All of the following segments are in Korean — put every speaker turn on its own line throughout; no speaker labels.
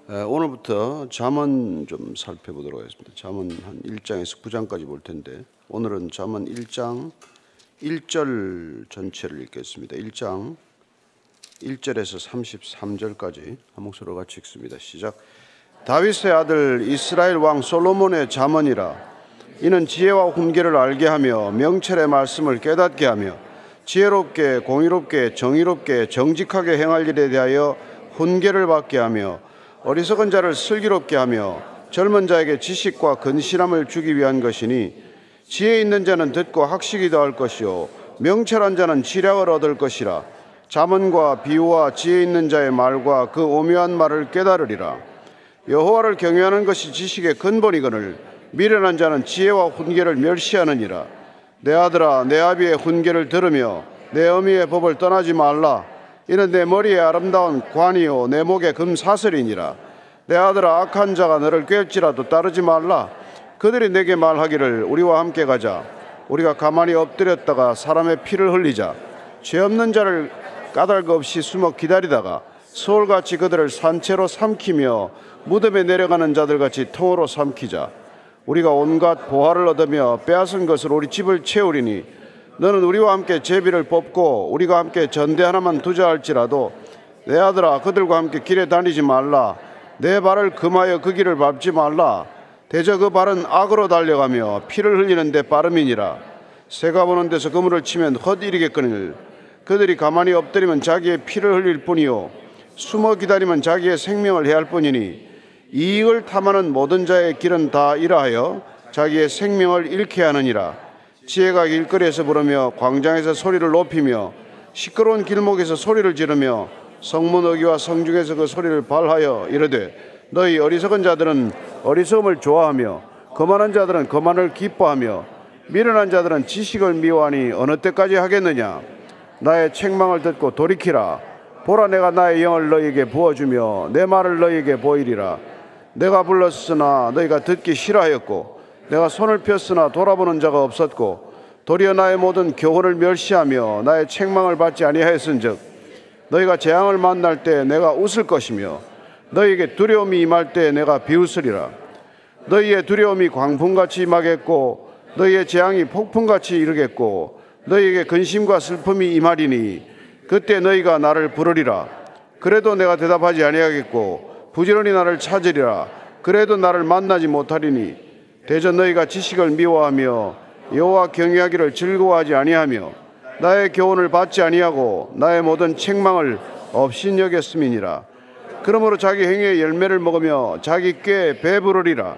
오늘부터 잠언 좀 살펴보도록 하겠습니다. 잠언 한 1장에서 9장까지 볼 텐데 오늘은 잠언 1장 1절 전체를 읽겠습니다. 1장 1절에서 33절까지 한 목소리로 같이 읽습니다. 시작. 다윗의 아들 이스라엘 왕 솔로몬의 잠언이라. 이는 지혜와 훈계를 알게 하며 명철의 말씀을 깨닫게 하며 지혜롭게 공의롭게 정의롭게 정직하게 행할 일에 대하여 훈계를 받게 하며 어리석은 자를 슬기롭게 하며 젊은 자에게 지식과 근실함을 주기 위한 것이니, 지혜 있는 자는 듣고 학식이 더할 것이요 명철한 자는 지략을 얻을 것이라. 잠언과 비유와 지혜 있는 자의 말과 그 오묘한 말을 깨달으리라. 여호와를 경외하는 것이 지식의 근본이거늘 미련한 자는 지혜와 훈계를 멸시하느니라. 내 아들아, 내 아비의 훈계를 들으며 내 어미의 법을 떠나지 말라. 이는 내 머리에 아름다운 관이요 내 목에 금사슬이니라. 내 아들아, 악한 자가 너를 꾀할지라도 따르지 말라. 그들이 내게 말하기를 우리와 함께 가자. 우리가 가만히 엎드렸다가 사람의 피를 흘리자. 죄 없는 자를 까닭 없이 숨어 기다리다가 서울같이 그들을 산채로 삼키며 무덤에 내려가는 자들같이 통으로 삼키자. 우리가 온갖 보화를 얻으며 빼앗은 것으로 우리 집을 채우리니, 너는 우리와 함께 제비를 뽑고 우리가 함께 전대 하나만 두자 할지라도 내 아들아, 그들과 함께 길에 다니지 말라. 내 발을 금하여 그 길을 밟지 말라. 대저 그 발은 악으로 달려가며 피를 흘리는 데 빠름이니라. 새가 보는 데서 그물을 치면 헛이르겠거늘 그들이 가만히 엎드리면 자기의 피를 흘릴 뿐이요 숨어 기다리면 자기의 생명을 해할 뿐이니, 이익을 탐하는 모든 자의 길은 다 이러하여 자기의 생명을 잃게 하느니라. 지혜가 길거리에서 부르며 광장에서 소리를 높이며 시끄러운 길목에서 소리를 지르며 성문 어귀와 성중에서 그 소리를 발하여 이르되, 너희 어리석은 자들은 어리석음을 좋아하며 거만한 자들은 거만을 기뻐하며 미련한 자들은 지식을 미워하니 어느 때까지 하겠느냐. 나의 책망을 듣고 돌이키라. 보라, 내가 나의 영을 너희에게 부어주며 내 말을 너희에게 보이리라. 내가 불렀으나 너희가 듣기 싫어하였고 내가 손을 폈으나 돌아보는 자가 없었고 도리어 나의 모든 교훈을 멸시하며 나의 책망을 받지 아니하였은즉, 너희가 재앙을 만날 때 내가 웃을 것이며 너희에게 두려움이 임할 때 내가 비웃으리라. 너희의 두려움이 광풍같이 임하겠고 너희의 재앙이 폭풍같이 이르겠고 너희에게 근심과 슬픔이 임하리니, 그때 너희가 나를 부르리라. 그래도 내가 대답하지 아니하겠고 부지런히 나를 찾으리라. 그래도 나를 만나지 못하리니, 대저 너희가 지식을 미워하며 여호와 경외하기를 즐거워하지 아니하며 나의 교훈을 받지 아니하고 나의 모든 책망을 업신여겼음이니라. 그러므로 자기 행위의 열매를 먹으며 자기 꾀에 배부르리라.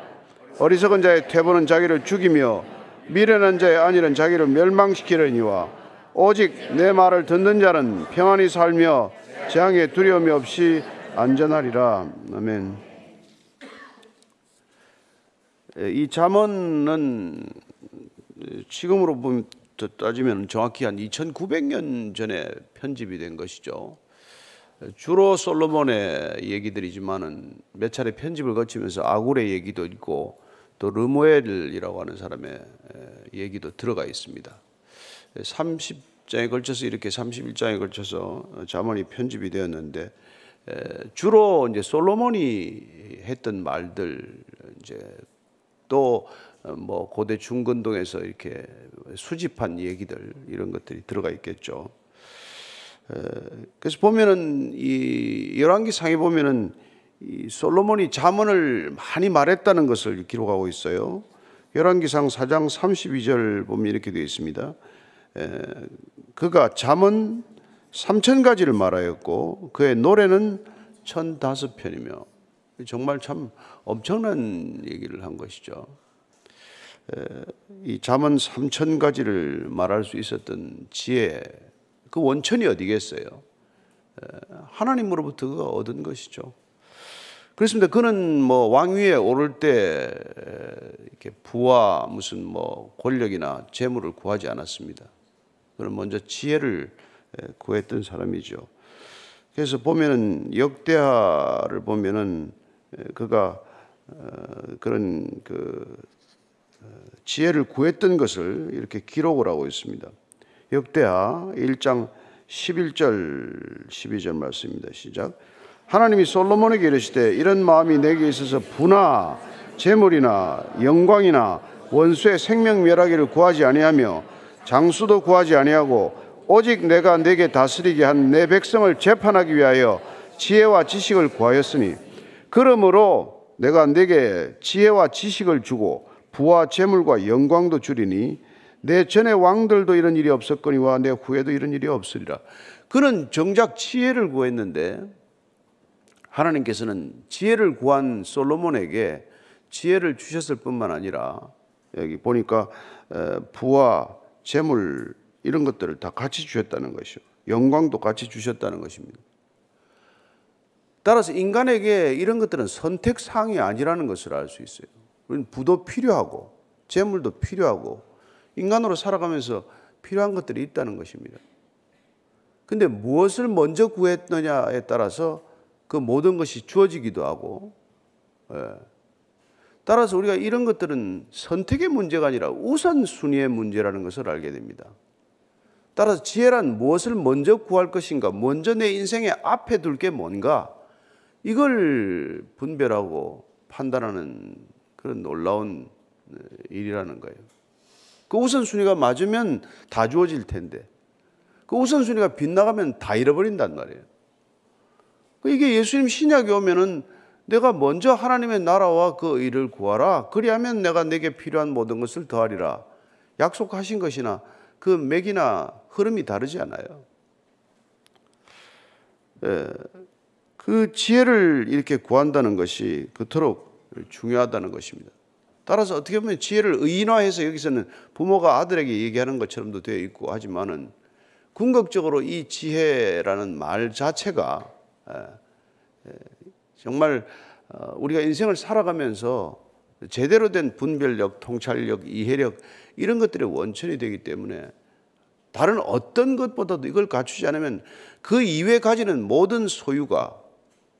어리석은 자의 퇴보는 자기를 죽이며 미련한 자의 안일은 자기를 멸망시키려니와, 오직 내 말을 듣는 자는 평안히 살며 재앙에 두려움이 없이 안전하리라. 아멘. 이 잠언은 지금으로 따지면 정확히 한 2900년 전에 편집이 된 것이죠. 주로 솔로몬의 얘기들이지만은 몇 차례 편집을 거치면서 아굴의 얘기도 있고 또 르무엘이라고 하는 사람의 얘기도 들어가 있습니다. 30장에 걸쳐서 이렇게 31장에 걸쳐서 잠언이 편집이 되었는데, 주로 이제 솔로몬이 했던 말들, 이제 또 뭐 고대 중근동에서 이렇게 수집한 얘기들, 이런 것들이 들어가 있겠죠. 그래서 보면은 이 열왕기상에 보면은 이 솔로몬이 잠언을 많이 말했다는 것을 기록하고 있어요. 열왕기상 4장 32절 보면 이렇게 되어 있습니다. 그가 잠언 3000가지를 말하였고 그의 노래는 1005편이며, 정말 참 엄청난 얘기를 한 것이죠. 이 잠언 3000가지를 말할 수 있었던 지혜, 그 원천이 어디겠어요? 하나님으로부터 그가 얻은 것이죠. 그렇습니다. 그는 뭐 왕위에 오를 때 이렇게 부와 무슨 뭐 권력이나 재물을 구하지 않았습니다. 그는 먼저 지혜를 구했던 사람이죠. 그래서 보면은 역대하를 보면은 그가 그런 지혜를 구했던 것을 이렇게 기록을 하고 있습니다. 역대하 1장 11절 12절 말씀입니다. 시작. 하나님이 솔로몬에게 이르시되 이런 마음이 내게 있어서 부나 재물이나 영광이나 원수의 생명멸하기를 구하지 아니하며 장수도 구하지 아니하고 오직 내가 내게 다스리게 한 내 백성을 재판하기 위하여 지혜와 지식을 구하였으니 그러므로 내가 내게 지혜와 지식을 주고 부와 재물과 영광도 주리니 내 전에 왕들도 이런 일이 없었거니와 내 후에도 이런 일이 없으리라. 그는 정작 지혜를 구했는데 하나님께서는 지혜를 구한 솔로몬에게 지혜를 주셨을 뿐만 아니라 여기 보니까 부와 재물 이런 것들을 다 같이 주셨다는 것이요, 영광도 같이 주셨다는 것입니다. 따라서 인간에게 이런 것들은 선택사항이 아니라는 것을 알 수 있어요. 부도 필요하고 재물도 필요하고 인간으로 살아가면서 필요한 것들이 있다는 것입니다. 근데 무엇을 먼저 구했느냐에 따라서 그 모든 것이 주어지기도 하고, 따라서 우리가 이런 것들은 선택의 문제가 아니라 우선순위의 문제라는 것을 알게 됩니다. 따라서 지혜란 무엇을 먼저 구할 것인가, 먼저 내 인생의 앞에 둘 게 뭔가, 이걸 분별하고 판단하는 그런 놀라운 일이라는 거예요. 그 우선순위가 맞으면 다 주어질 텐데 그 우선순위가 빗나가면 다 잃어버린단 말이에요. 이게 예수님 신약에 오면은 내가 먼저 하나님의 나라와 그 의를 구하라, 그리하면 내가 내게 필요한 모든 것을 더하리라 약속하신 것이나 그 맥이나 흐름이 다르지 않아요. 그 지혜를 이렇게 구한다는 것이 그토록 중요하다는 것입니다. 따라서 어떻게 보면 지혜를 의인화해서 여기서는 부모가 아들에게 얘기하는 것처럼도 되어 있고 하지만은 궁극적으로 이 지혜라는 말 자체가 정말 우리가 인생을 살아가면서 제대로 된 분별력, 통찰력, 이해력 이런 것들의 원천이 되기 때문에 다른 어떤 것보다도 이걸 갖추지 않으면 그 이외에 가지는 모든 소유가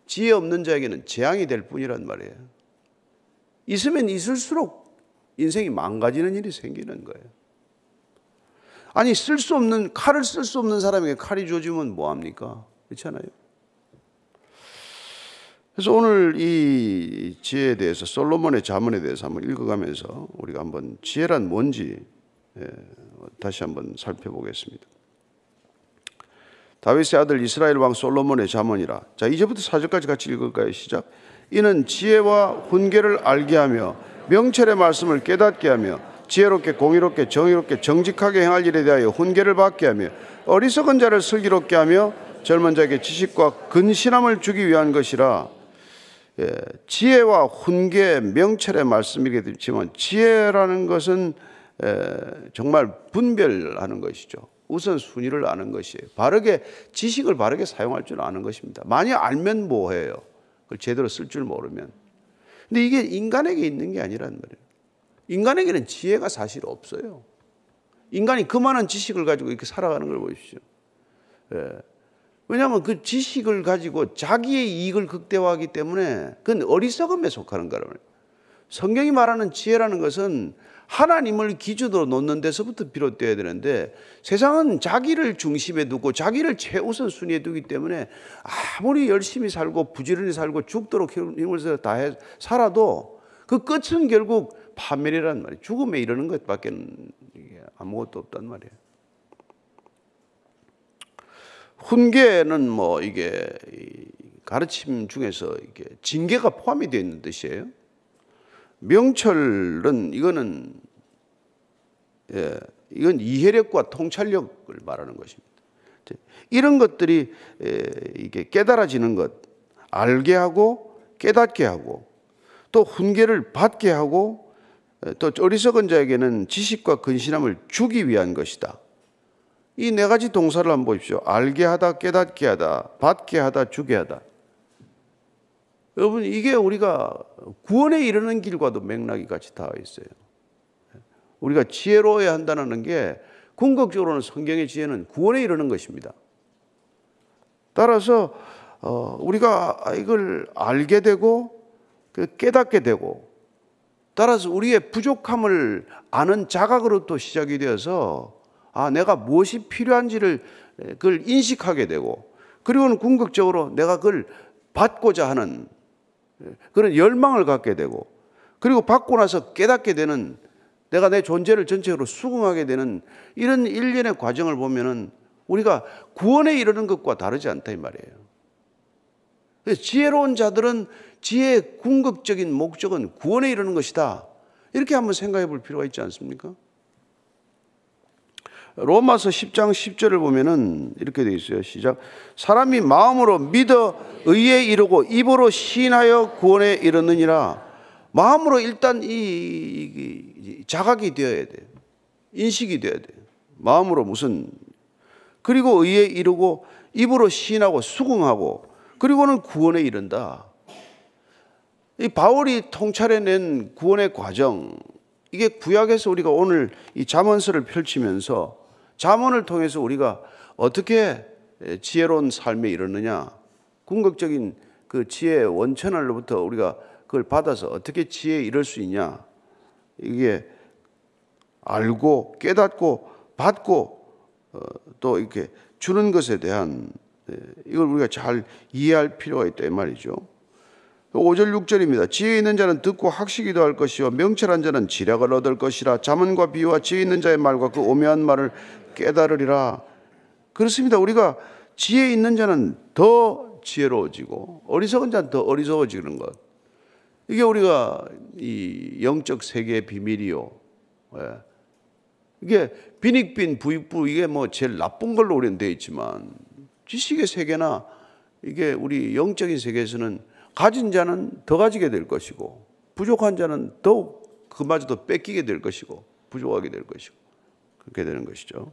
지혜 없는 자에게는 재앙이 될 뿐이란 말이에요. 있으면 있을수록 인생이 망가지는 일이 생기는 거예요. 아니 칼을 쓸 수 없는 사람에게 칼이 주어지면 뭐합니까? 그렇잖아요. 그래서 오늘 이 지혜에 대해서, 솔로몬의 잠언에 대해서 한번 읽어가면서 우리가 한번 지혜란 뭔지 다시 한번 살펴보겠습니다. 다윗의 아들 이스라엘 왕 솔로몬의 잠언이라. 자, 2절부터 4절까지 같이 읽을까요? 시작. 이는 지혜와 훈계를 알게 하며 명철의 말씀을 깨닫게 하며 지혜롭게 공의롭게 정의롭게 정직하게 행할 일에 대하여 훈계를 받게 하며 어리석은 자를 슬기롭게 하며 젊은 자에게 지식과 근신함을 주기 위한 것이라. 지혜와 훈계, 명철의 말씀이겠지만 지혜라는 것은 정말 분별하는 것이죠. 우선순위를 아는 것이에요. 지식을 바르게 사용할 줄 아는 것입니다. 만약 알면 뭐해요? 그걸 제대로 쓸 줄 모르면. 근데 이게 인간에게 있는 게 아니란 말이에요. 인간에게는 지혜가 사실 없어요. 인간이 그 많은 지식을 가지고 이렇게 살아가는 걸 보십시오. 왜냐하면 그 지식을 가지고 자기의 이익을 극대화하기 때문에 그건 어리석음에 속하는 거란 말이에요. 성경이 말하는 지혜라는 것은 하나님을 기준으로 놓는 데서부터 비롯되어야 되는데 세상은 자기를 중심에 두고 자기를 최우선 순위에 두기 때문에 아무리 열심히 살고 부지런히 살고 죽도록 힘을 다해 살아도 그 끝은 결국 파멸이란 말이에요. 죽음에 이르는 것밖에 아무것도 없단 말이에요. 훈계는 이게 가르침 중에서 이게 징계가 포함이 되어 있는 뜻이에요. 명철은 이건 이해력과 통찰력을 말하는 것입니다. 이런 것들이 이게 깨달아지는 것, 알게 하고 깨닫게 하고 또 훈계를 받게 하고 또 어리석은 자에게는 지식과 근신함을 주기 위한 것이다. 이 네 가지 동사를 한번 보십시오. 알게 하다, 깨닫게 하다, 받게 하다, 주게 하다. 여러분, 이게 우리가 구원에 이르는 길과도 맥락이 같이 닿아 있어요. 우리가 지혜로워야 한다는 게 궁극적으로는 성경의 지혜는 구원에 이르는 것입니다. 따라서 우리가 이걸 알게 되고 깨닫게 되고 따라서 우리의 부족함을 아는 자각으로부터 시작이 되어서 내가 무엇이 필요한지를 그걸 인식하게 되고 그리고는 궁극적으로 내가 그걸 받고자 하는 그런 열망을 갖게 되고, 그리고 받고 나서 깨닫게 되는, 내가 내 존재를 전체적으로 수긍하게 되는 이런 일련의 과정을 보면은 우리가 구원에 이르는 것과 다르지 않다 이 말이에요. 그래서 지혜로운 자들은 지혜의 궁극적인 목적은 구원에 이르는 것이다, 이렇게 한번 생각해 볼 필요가 있지 않습니까? 로마서 10장 10절을 보면은 이렇게 되어 있어요. 시작. 사람이 마음으로 믿어 의에 이르고 입으로 시인하여 구원에 이르느니라. 마음으로 일단 이 자각이 되어야 돼요. 인식이 되어야 돼요. 마음으로 무슨, 그리고 의에 이르고 입으로 시인하고 수긍하고, 그리고는 구원에 이른다. 이 바울이 통찰해낸 구원의 과정, 이게 구약에서 우리가 오늘 이 잠언서를 펼치면서 잠언을 통해서 우리가 어떻게 지혜로운 삶에 이르느냐, 궁극적인 그 지혜의 원천으로부터 우리가 그걸 받아서 어떻게 지혜에 이를 수 있냐, 이게 알고 깨닫고 받고 또 이렇게 주는 것에 대한, 이걸 우리가 잘 이해할 필요가 있다 이 말이죠. 5절 6절입니다. 지혜 있는 자는 듣고 학식이 더할 것이요 명철한 자는 지략을 얻을 것이라. 잠언과 비유와 지혜 있는 자의 말과 그 오묘한 말을 깨달으리라. 그렇습니다. 우리가 지혜 있는 자는 더 지혜로워지고 어리석은 자는 더 어리석어지는 것, 이게 우리가 이 영적 세계의 비밀이요. 이게 빈익빈 부익부, 이게 뭐 제일 나쁜 걸로 우리는 되어 있지만, 지식의 세계나 이게 우리 영적인 세계에서는 가진 자는 더 가지게 될 것이고, 부족한 자는 더욱 그마저도 뺏기게 될 것이고, 부족하게 될 것이고, 그렇게 되는 것이죠.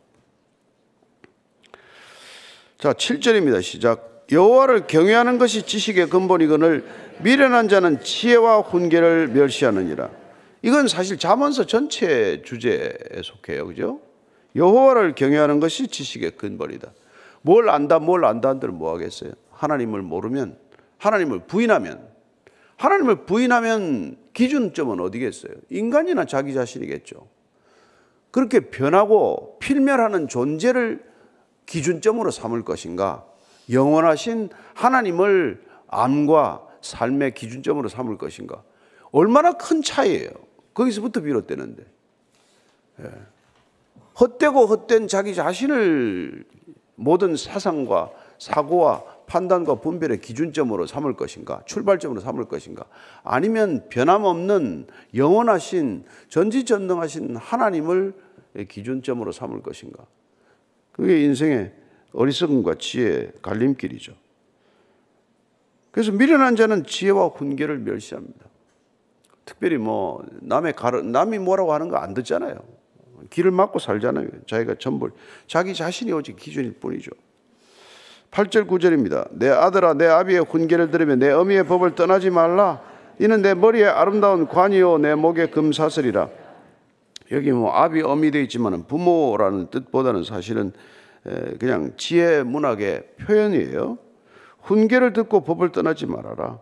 자, 7절입니다. 시작. 여호와를 경외하는 것이 지식의 근본이거늘 미련한 자는 지혜와 훈계를 멸시하느니라. 이건 사실 잠언서 전체 주제에 속해요. 그죠? 여호와를 경외하는 것이 지식의 근본이다. 뭘 안다 한들 뭐 하겠어요? 하나님을 모르면, 하나님을 부인하면 기준점은 어디겠어요? 인간이나 자기 자신이겠죠. 그렇게 변하고 필멸하는 존재를 기준점으로 삼을 것인가, 영원하신 하나님을 암과 삶의 기준점으로 삼을 것인가, 얼마나 큰 차이예요. 거기서부터 비롯되는데, 헛되고 헛된 자기 자신을 모든 사상과 사고와 판단과 분별의 기준점으로 삼을 것인가, 출발점으로 삼을 것인가, 아니면 변함없는 영원하신 전지전능하신 하나님을 기준점으로 삼을 것인가. 그게 인생의 어리석음과 지혜의 갈림길이죠. 그래서 미련한 자는 지혜와 훈계를 멸시합니다. 특별히 뭐 남이 뭐라고 하는 거 안 듣잖아요. 길을 막고 살잖아요. 자기가 전부 자기 자신이 오직 기준일 뿐이죠. 8절 9절입니다. 내 아들아, 내 아비의 훈계를 들으며 내 어미의 법을 떠나지 말라. 이는 내 머리에 아름다운 관이요 내 목에 금사슬이라. 여기 뭐 아비 어미 되어 있지만 부모라는 뜻보다는 사실은 그냥 지혜 문학의 표현이에요. 훈계를 듣고 법을 떠나지 말아라.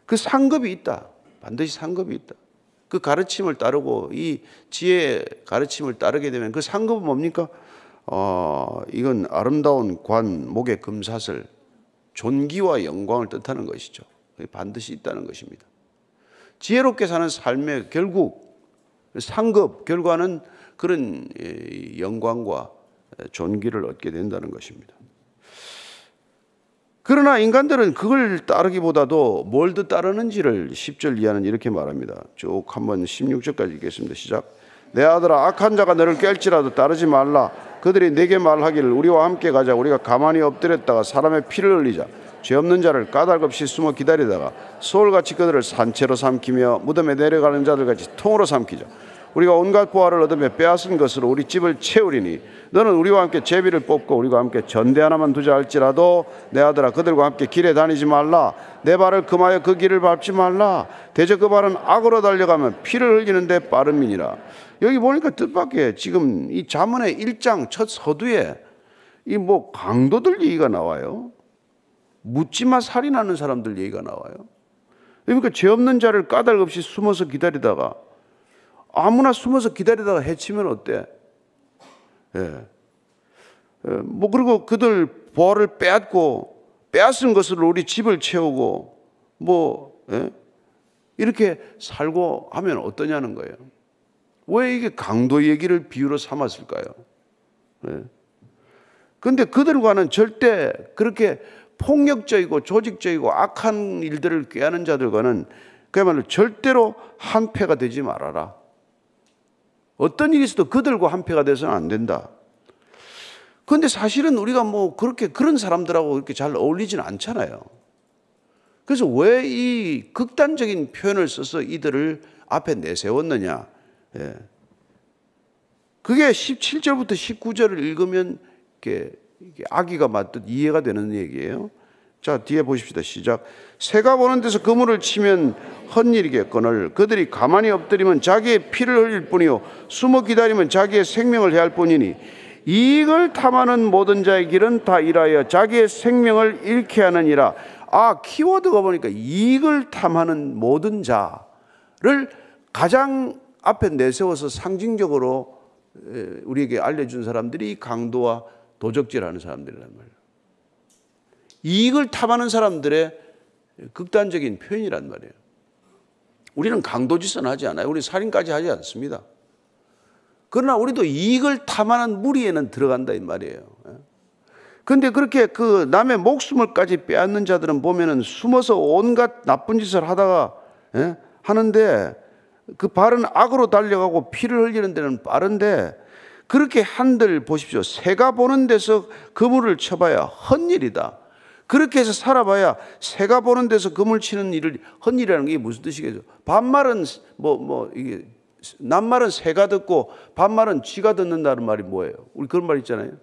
그 상급이 있다. 반드시 상급이 있다. 그 가르침을 따르고 이 지혜의 가르침을 따르게 되면 그 상급은 뭡니까? 이건 아름다운 관, 목의 금사슬, 존귀와 영광을 뜻하는 것이죠. 반드시 있다는 것입니다. 지혜롭게 사는 삶의 결국 상급, 결과는 그런 영광과 존귀를 얻게 된다는 것입니다. 그러나 인간들은 그걸 따르기보다도 뭘 더 따르는지를 10절 이하는 이렇게 말합니다. 쭉 한번 16절까지 읽겠습니다. 시작. 내 아들아, 악한 자가 너를 깰지라도 따르지 말라. 그들이 내게 말하기를 우리와 함께 가자. 우리가 가만히 엎드렸다가 사람의 피를 흘리자. 죄 없는 자를 까닭없이 숨어 기다리다가 소울같이 그들을 산채로 삼키며 무덤에 내려가는 자들같이 통으로 삼키자. 우리가 온갖 보화를 얻으며 빼앗은 것으로 우리 집을 채우리니 너는 우리와 함께 제비를 뽑고 우리와 함께 전대 하나만 두자 할지라도 내 아들아, 그들과 함께 길에 다니지 말라. 내 발을 금하여 그 길을 밟지 말라. 대저 그 발은 악으로 달려가면 피를 흘리는 데 빠름이니라. 여기 보니까 뜻밖의 지금 이 잠언의 1장 첫 서두에 이 뭐 강도들 얘기가 나와요. 묻지마 살인하는 사람들 얘기가 나와요. 그러니까 죄 없는 자를 까닭없이 숨어서 기다리다가, 아무나 숨어서 기다리다가 해치면 어때? 뭐 그리고 그들 보화를 빼앗고 빼앗은 것으로 우리 집을 채우고 이렇게 살고 하면 어떠냐는 거예요. 왜 이게 강도 얘기를 비유로 삼았을까요? 그런데 그들과는 절대 그렇게 폭력적이고 조직적이고 악한 일들을 꾀하는 자들과는 그야말로 절대로 한패가 되지 말아라. 어떤 일이 있어도 그들과 한패가 돼서는 안 된다. 그런데 사실은 우리가 그렇게 그런 사람들하고 그렇게 잘 어울리지는 않잖아요. 그래서 왜 이 극단적인 표현을 써서 이들을 앞에 내세웠느냐? 그게 17절부터 19절을 읽으면 이게 아기가 맞듯 이해가 되는 얘기예요. 자, 뒤에 보십시다. 시작. 새가 보는 데서 그물을 치면 헛일이겠거늘 그들이 가만히 엎드리면 자기의 피를 흘릴 뿐이요 숨어 기다리면 자기의 생명을 해할 뿐이니 이익을 탐하는 모든 자의 길은 다 이라여 자기의 생명을 잃게 하느니라. 키워드가 보니까 이익을 탐하는 모든 자를 가장 앞에 내세워서 상징적으로 우리에게 알려준 사람들이 강도와 도적질하는 사람들이란 말이에요. 이익을 탐하는 사람들의 극단적인 표현이란 말이에요. 우리는 강도짓은 하지 않아요. 우리는 살인까지 하지 않습니다. 그러나 우리도 이익을 탐하는 무리에는 들어간다 이 말이에요. 그런데 그렇게 그 남의 목숨을까지 빼앗는 자들은 보면은 숨어서 온갖 나쁜 짓을 하다가 하는데 그 발은 악으로 달려가고 피를 흘리는 데는 빠른데 그렇게 한들 보십시오. 새가 보는 데서 그물을 쳐봐야 헛일이다. 그렇게 해서 살아봐야 새가 보는 데서 그물 치는 일을 헛일이라는 게 무슨 뜻이겠죠? 반말은 이게 낱말은 새가 듣고 반말은 쥐가 듣는다는 말이 뭐예요? 우리 그런 말 있잖아요.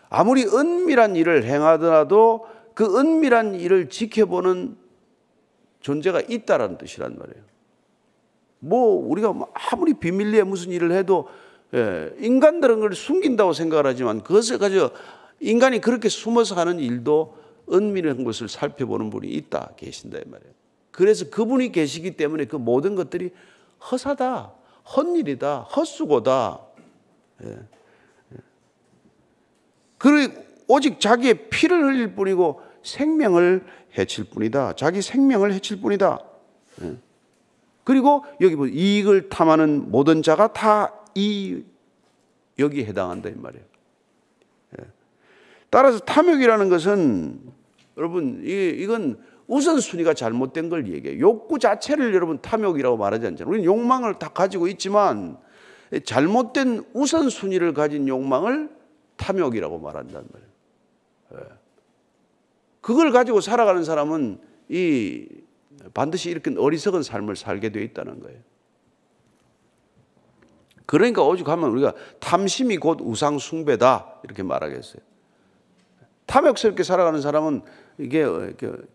아무리 은밀한 일을 행하더라도 그 은밀한 일을 지켜보는 존재가 있다라는 뜻이란 말이에요. 우리가 아무리 비밀리에 무슨 일을 해도 인간들은 그걸 숨긴다고 생각을 하지만 그것을 가지고 인간이 그렇게 숨어서 하는 일도 은밀한 것을 살펴보는 분이 있다 계신다 이 말이에요. 그래서 그분이 계시기 때문에 그 모든 것들이 허사다, 헛일이다, 헛수고다. 그리고 오직 자기의 피를 흘릴 뿐이고 생명을 해칠 뿐이다. 자기 생명을 해칠 뿐이다. 그리고 여기 보면 이익을 탐하는 모든 자가 다 여기에 해당한다 이 말이에요. 따라서 탐욕이라는 것은 여러분 이건 우선순위가 잘못된 걸 얘기해요. 욕구 자체를 여러분 탐욕이라고 말하지 않잖아요. 우리는 욕망을 다 가지고 있지만 잘못된 우선순위를 가진 욕망을 탐욕이라고 말한다는 말이에요. 그걸 가지고 살아가는 사람은 반드시 이렇게 어리석은 삶을 살게 되어 있다는 거예요. 그러니까 오직 하면 우리가 탐심이 곧 우상 숭배다 이렇게 말하겠어요. 탐욕스럽게 살아가는 사람은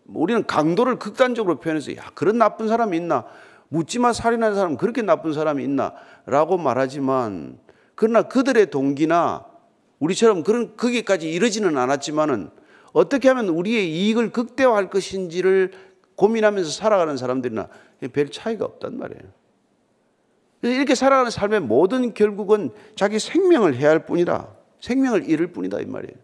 우리는 강도를 극단적으로 표현해서 그런 나쁜 사람이 있나? 묻지마 살인하는 사람 그렇게 나쁜 사람이 있나? 라고 말하지만 그러나 그들의 동기나 우리처럼 거기까지 이르지는 않았지만은 어떻게 하면 우리의 이익을 극대화할 것인지를 고민하면서 살아가는 사람들이나 별 차이가 없단 말이에요. 이렇게 살아가는 삶의 모든 결국은 자기 생명을 해할 뿐이다. 생명을 잃을 뿐이다 이 말이에요.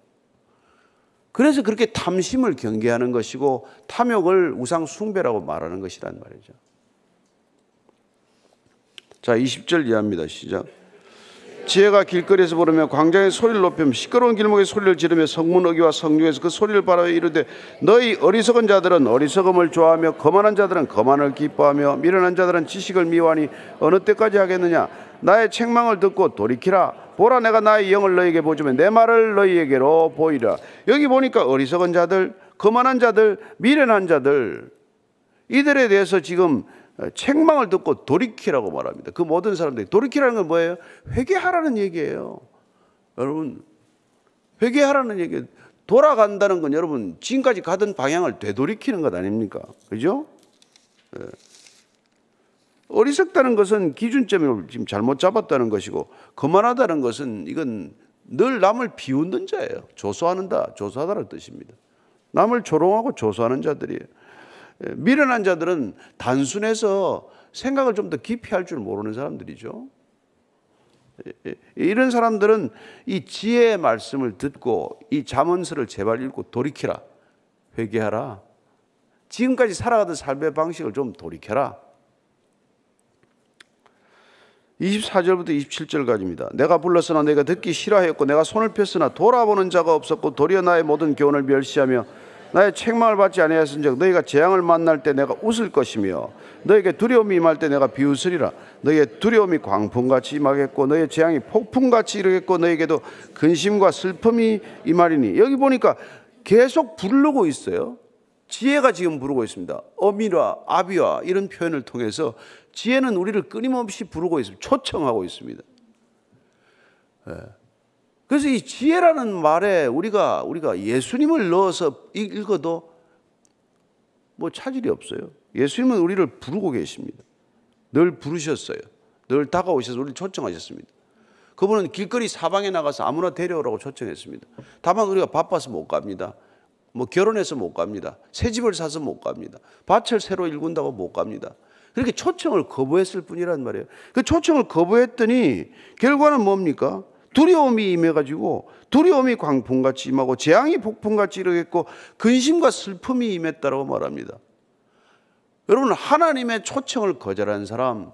그래서 그렇게 탐심을 경계하는 것이고 탐욕을 우상 숭배라고 말하는 것이란 말이죠. 자, 20절 이하입니다. 시작. 지혜가 길거리에서 부르며 광장에 소리를 높이며 시끄러운 길목에 소리를 지르며 성문 어귀와 성중에서 그 소리를 바라며 이르되 너희 어리석은 자들은 어리석음을 좋아하며 거만한 자들은 거만을 기뻐하며 미련한 자들은 지식을 미워하니 어느 때까지 하겠느냐. 나의 책망을 듣고 돌이키라. 보라 내가 나의 영을 너희에게 보여주면 내 말을 너희에게로 보이라. 여기 보니까 어리석은 자들, 거만한 자들, 미련한 자들 이들에 대해서 지금 책망을 듣고 돌이키라고 말합니다. 그 모든 사람들이 돌이키라는 건 뭐예요? 회개하라는 얘기예요. 여러분 회개하라는 얘기. 돌아간다는 건 여러분 지금까지 가던 방향을 되돌이키는 것 아닙니까? 그죠? 어리석다는 것은 기준점을 지금 잘못 잡았다는 것이고 거만하다는 것은 이건 늘 남을 비웃는 자예요. 조소하다라는 뜻입니다. 남을 조롱하고 조소하는 자들이에요. 미련한 자들은 단순해서 생각을 좀 더 깊이 할 줄 모르는 사람들이죠. 이런 사람들은 이 지혜의 말씀을 듣고 이 잠언서를 제발 읽고 돌이키라. 회개하라. 지금까지 살아가던 삶의 방식을 좀 돌이켜라. 24절부터 27절까지입니다. 내가 불렀으나 너희가 듣기 싫어하였고 내가 손을 폈으나 돌아보는 자가 없었고 도리어 나의 모든 교훈을 멸시하며 나의 책망을 받지 아니하였은즉 너희가 재앙을 만날 때 내가 웃을 것이며 너희에게 두려움이 임할 때 내가 비웃으리라. 너희의 두려움이 광풍같이 임하겠고 너희의 재앙이 폭풍같이 이르겠고 너희에게도 근심과 슬픔이 임하리니. 여기 보니까 계속 부르고 있어요. 지혜가 지금 부르고 있습니다. 어미와 아비와 이런 표현을 통해서 지혜는 우리를 끊임없이 부르고 있습니다. 초청하고 있습니다. 그래서 이 지혜라는 말에 우리가 예수님을 넣어서 읽어도 뭐 차질이 없어요. 예수님은 우리를 부르고 계십니다. 늘 부르셨어요. 늘 다가오셔서 우리를 초청하셨습니다. 그분은 길거리 사방에 나가서 아무나 데려오라고 초청했습니다. 다만 우리가 바빠서 못 갑니다. 뭐 결혼해서 못 갑니다. 새 집을 사서 못 갑니다. 밭을 새로 일군다고 못 갑니다. 그렇게 초청을 거부했을 뿐이란 말이에요. 그 초청을 거부했더니 결과는 뭡니까? 두려움이 임해가지고 두려움이 광풍같이 임하고 재앙이 폭풍같이 이르겠고 근심과 슬픔이 임했다라고 말합니다. 여러분, 하나님의 초청을 거절한 사람,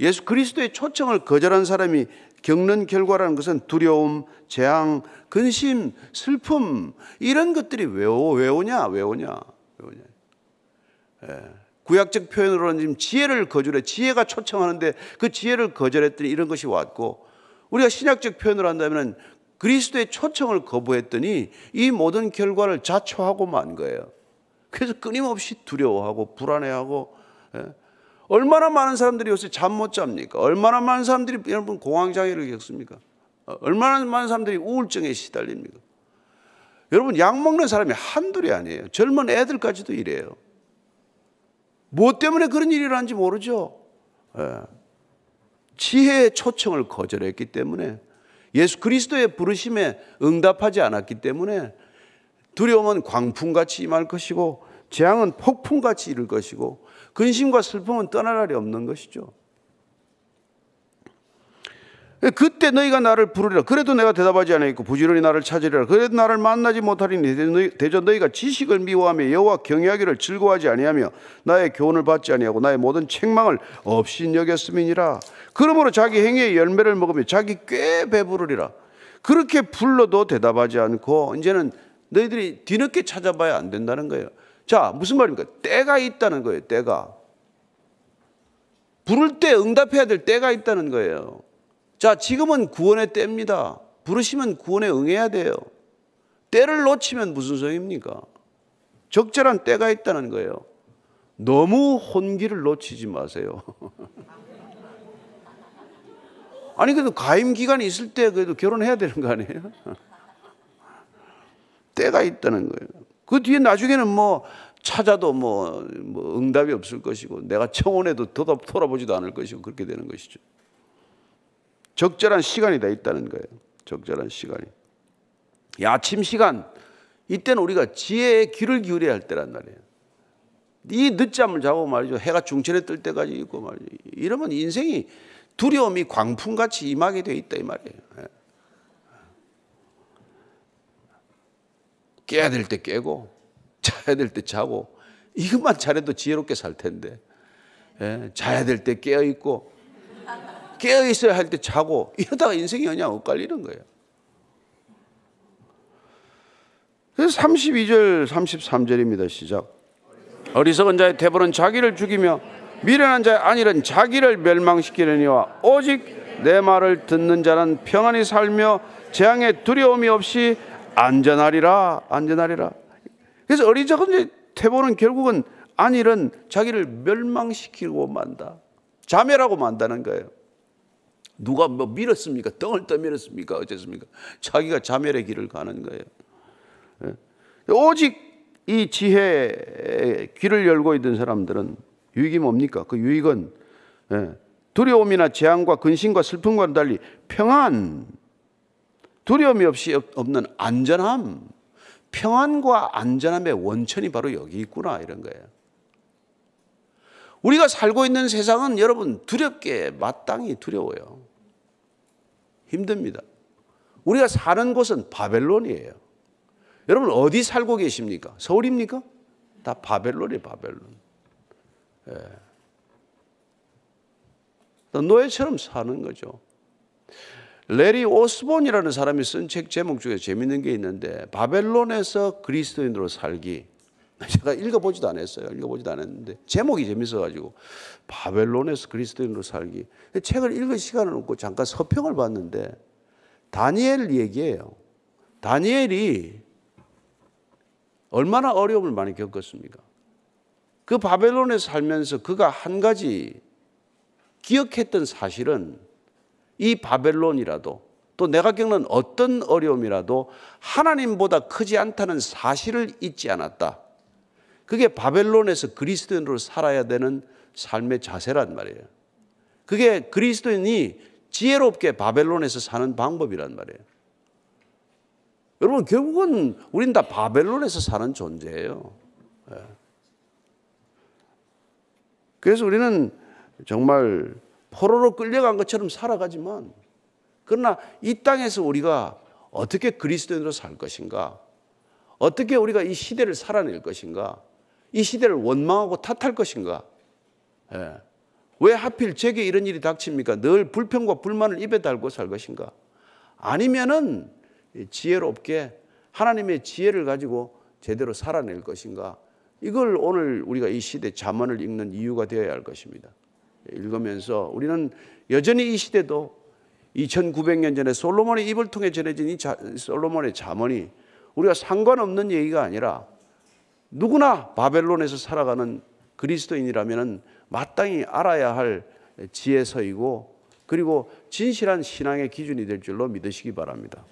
예수 그리스도의 초청을 거절한 사람이 겪는 결과라는 것은 두려움, 재앙, 근심, 슬픔 이런 것들이 왜 오냐? 구약적 표현으로는 지금 지혜를 거절해. 지혜가 초청하는데 그 지혜를 거절했더니 이런 것이 왔고, 우리가 신약적 표현을 한다면 그리스도의 초청을 거부했더니 이 모든 결과를 자초하고 만 거예요. 그래서 끊임없이 두려워하고 불안해하고, 얼마나 많은 사람들이 요새 잠 못 잡니까? 얼마나 많은 사람들이 여러분 공황장애를 겪습니까? 얼마나 많은 사람들이 우울증에 시달립니까? 여러분, 약 먹는 사람이 한둘이 아니에요. 젊은 애들까지도 이래요. 무엇 때문에 그런 일이 일어난지 모르죠. 지혜의 초청을 거절했기 때문에, 예수 그리스도의 부르심에 응답하지 않았기 때문에 두려움은 광풍같이 임할 것이고 재앙은 폭풍같이 이를 것이고 근심과 슬픔은 떠날 날이 없는 것이죠. 그때 너희가 나를 부르리라. 그래도 내가 대답하지 아니하겠고 부지런히 나를 찾으리라. 그래도 나를 만나지 못하리니 대저 너희가 지식을 미워하며 여호와 경외하기를 즐거워하지 아니하며 나의 교훈을 받지 아니하고 나의 모든 책망을 없인 여겼음이니라. 그러므로 자기 행위의 열매를 먹으며 자기 꽤 배부르리라. 그렇게 불러도 대답하지 않고 이제는 너희들이 뒤늦게 찾아봐야 안 된다는 거예요. 자, 무슨 말입니까? 때가 있다는 거예요. 때가. 부를 때 응답해야 될 때가 있다는 거예요. 자, 지금은 구원의 때입니다. 부르시면 구원에 응해야 돼요. 때를 놓치면 무슨 소용입니까? 적절한 때가 있다는 거예요. 너무 혼기를 놓치지 마세요. 아니, 그래도 가임 기간이 있을 때 그래도 결혼해야 되는 거 아니에요? 때가 있다는 거예요. 그 뒤에 나중에는 뭐 찾아도 뭐 응답이 없을 것이고 내가 청혼해도 돌아보지도 않을 것이고 그렇게 되는 것이죠. 적절한 시간이 다 있다는 거예요. 적절한 시간이. 아침 시간, 이때는 우리가 지혜의 귀를 기울여야 할 때란 말이에요. 이 늦잠을 자고 말이죠. 해가 중천에 뜰 때까지 있고 말이죠. 이러면 인생이 두려움이 광풍같이 임하게 돼 있다 이 말이에요. 깨야 될 때 깨고 자야 될 때 자고 이것만 잘해도 지혜롭게 살 텐데, 자야 될 때 깨어 있고 깨어 있어야 할 때 자고 이러다가 인생이 그냥 엇갈리는 거예요. 그래서 32절 33절입니다. 시작. 어리석은 자의 태보는 자기를 죽이며 미련한 자의 안일은 자기를 멸망시키려니와 오직 내 말을 듣는 자는 평안히 살며 재앙에 두려움이 없이 안전하리라. 그래서 어리석은 자의 태보는 결국은 안일은 자기를 멸망시키고 만다. 자멸하고 만다는 거예요. 누가 뭐 밀었습니까? 덩을 떠밀었습니까? 어쨌습니까? 자기가 자멸의 길을 가는 거예요. 오직 이 지혜의 귀를 열고 있는 사람들은 유익이 뭡니까? 그 유익은 두려움이나 재앙과 근심과 슬픔과는 달리 평안, 두려움이 없이 없는 안전함, 평안과 안전함의 원천이 바로 여기 있구나 이런 거예요. 우리가 살고 있는 세상은 여러분 두렵게 마땅히 두려워요. 힘듭니다. 우리가 사는 곳은 바벨론이에요. 여러분 어디 살고 계십니까? 서울입니까? 다 바벨론이에요, 바벨론. 예. 노예처럼 사는 거죠. 레리 오스본이라는 사람이 쓴 책 제목 중에 재밌는 게 있는데, 바벨론에서 그리스도인으로 살기. 제가 읽어보지도 않았어요. 읽어보지도 않았는데 제목이 재밌어가지고, 바벨론에서 그리스도인으로 살기. 책을 읽을 시간은 없고 잠깐 서평을 봤는데, 다니엘 얘기예요. 다니엘이 얼마나 어려움을 많이 겪었습니까? 그 바벨론에 살면서 그가 한 가지 기억했던 사실은, 이 바벨론이라도 또 내가 겪는 어떤 어려움이라도 하나님보다 크지 않다는 사실을 잊지 않았다. 그게 바벨론에서 그리스도인으로 살아야 되는 삶의 자세란 말이에요. 그게 그리스도인이 지혜롭게 바벨론에서 사는 방법이란 말이에요. 여러분, 결국은 우린 다 바벨론에서 사는 존재예요. 그래서 우리는 정말 포로로 끌려간 것처럼 살아가지만, 그러나 이 땅에서 우리가 어떻게 그리스도인으로 살 것인가, 어떻게 우리가 이 시대를 살아낼 것인가, 이 시대를 원망하고 탓할 것인가, 왜 하필 제게 이런 일이 닥칩니까? 늘 불평과 불만을 입에 달고 살 것인가, 아니면은 지혜롭게 하나님의 지혜를 가지고 제대로 살아낼 것인가, 이걸 오늘 우리가 이 시대 잠언을 읽는 이유가 되어야 할 것입니다. 읽으면서 우리는 여전히 이 시대도 2900년 전에 솔로몬의 입을 통해 전해진 이 솔로몬의 잠언이 우리가 상관없는 얘기가 아니라, 누구나 바벨론에서 살아가는 그리스도인이라면 마땅히 알아야 할 지혜서이고, 그리고 진실한 신앙의 기준이 될 줄로 믿으시기 바랍니다.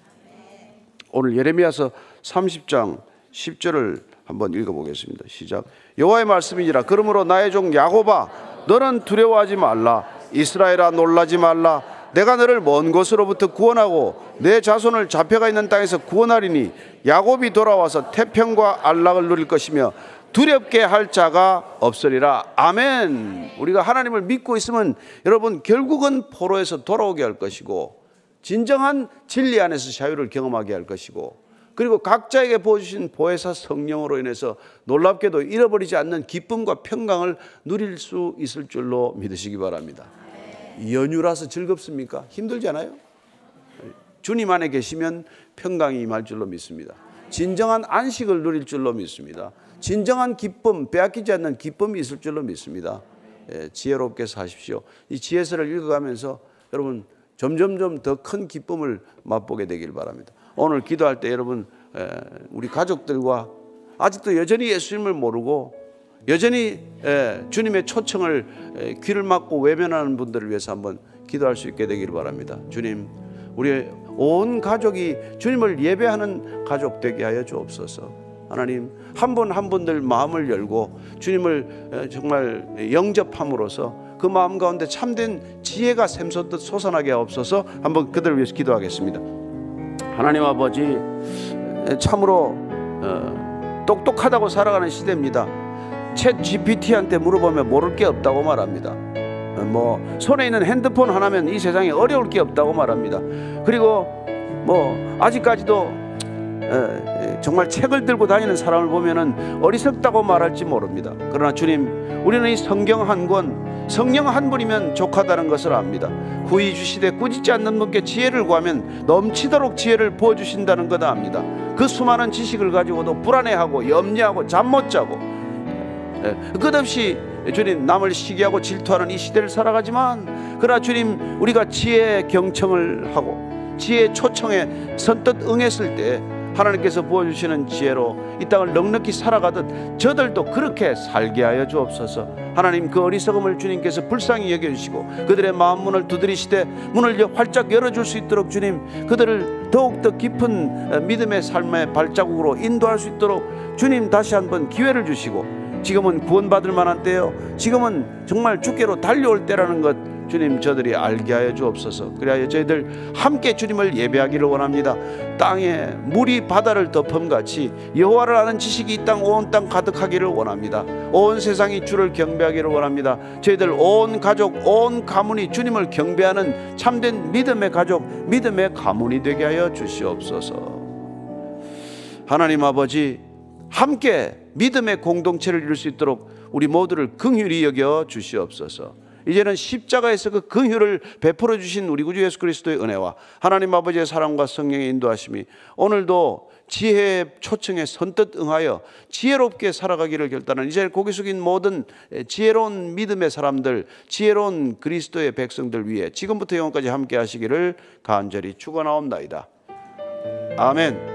오늘 예레미야서 30장 10절을 한번 읽어보겠습니다. 시작. 여호와의 말씀이니라. 그러므로 나의 종 야곱아, 너는 두려워하지 말라. 이스라엘아, 놀라지 말라. 내가 너를 먼 곳으로부터 구원하고 내 자손을 잡혀가 있는 땅에서 구원하리니, 야곱이 돌아와서 태평과 안락을 누릴 것이며 두렵게 할 자가 없으리라. 아멘. 우리가 하나님을 믿고 있으면 여러분, 결국은 포로에서 돌아오게 할 것이고, 진정한 진리 안에서 자유를 경험하게 할 것이고, 그리고 각자에게 부어주신 보혜사 성령으로 인해서 놀랍게도 잃어버리지 않는 기쁨과 평강을 누릴 수 있을 줄로 믿으시기 바랍니다. 연휴라서 즐겁습니까? 힘들잖아요. 주님 안에 계시면 평강이 임할 줄로 믿습니다. 진정한 안식을 누릴 줄로 믿습니다. 진정한 기쁨, 빼앗기지 않는 기쁨이 있을 줄로 믿습니다. 지혜롭게 사십시오. 이 지혜서를 읽어가면서 여러분 점점점 더 큰 기쁨을 맛보게 되길 바랍니다. 오늘 기도할 때 여러분, 우리 가족들과 아직도 여전히 예수님을 모르고 여전히 주님의 초청을 귀를 막고 외면하는 분들을 위해서 한번 기도할 수 있게 되기를 바랍니다. 주님, 우리 온 가족이 주님을 예배하는 가족 되게 하여 주옵소서. 하나님, 한 분 한 분들 마음을 열고 주님을 정말 영접함으로써 그 마음 가운데 참된 지혜가 샘솟듯 솟아나게 하옵소서. 한번 그들을 위해서 기도하겠습니다. 하나님 아버지, 참으로 똑똑하다고 살아가는 시대입니다. 챗 GPT한테 물어보면 모를 게 없다고 말합니다. 손에 있는 핸드폰 하나면 이 세상에 어려울 게 없다고 말합니다. 그리고 아직까지도 정말 책을 들고 다니는 사람을 보면은 어리석다고 말할지 모릅니다. 그러나 주님, 우리는 이 성경 한 권, 성령 한 분이면 족하다는 것을 압니다. 후히 주시되 꾸짖지 않는 분께 지혜를 구하면 넘치도록 지혜를 부어주신다는 것을 압니다. 그 수많은 지식을 가지고도 불안해하고 염려하고 잠 못 자고 끝없이 주님 남을 시기하고 질투하는 이 시대를 살아가지만, 그러나 주님, 우리가 지혜의 경청을 하고 지혜의 초청에 선뜻 응했을 때 하나님께서 부어주시는 지혜로 이 땅을 넉넉히 살아가듯 저들도 그렇게 살게 하여 주옵소서. 하나님, 그 어리석음을 주님께서 불쌍히 여겨주시고 그들의 마음 문을 두드리시되 문을 활짝 열어줄 수 있도록 주님, 그들을 더욱더 깊은 믿음의 삶의 발자국으로 인도할 수 있도록 주님 다시 한번 기회를 주시고, 지금은 구원받을 만한 때요, 지금은 정말 주께로 달려올 때라는 것 주님, 저들이 알게 하여 주옵소서. 그래야 저희들 함께 주님을 예배하기를 원합니다. 땅에 물이 바다를 덮음같이 여호와를 아는 지식이 이 땅 온 땅 가득하기를 원합니다. 온 세상이 주를 경배하기를 원합니다. 저희들 온 가족, 온 가문이 주님을 경배하는 참된 믿음의 가족, 믿음의 가문이 되게 하여 주시옵소서. 하나님 아버지, 함께 믿음의 공동체를 이룰 수 있도록 우리 모두를 긍휼히 여겨 주시옵소서. 이제는 십자가에서 그 긍휼을 베풀어 주신 우리 구주 예수 그리스도의 은혜와 하나님 아버지의 사랑과 성령의 인도하심이 오늘도 지혜의 초청에 선뜻 응하여 지혜롭게 살아가기를 결단한 이제 고개 숙인 모든 지혜로운 믿음의 사람들, 지혜로운 그리스도의 백성들 위해 지금부터 영원까지 함께 하시기를 간절히 축원하옵나이다. 아멘.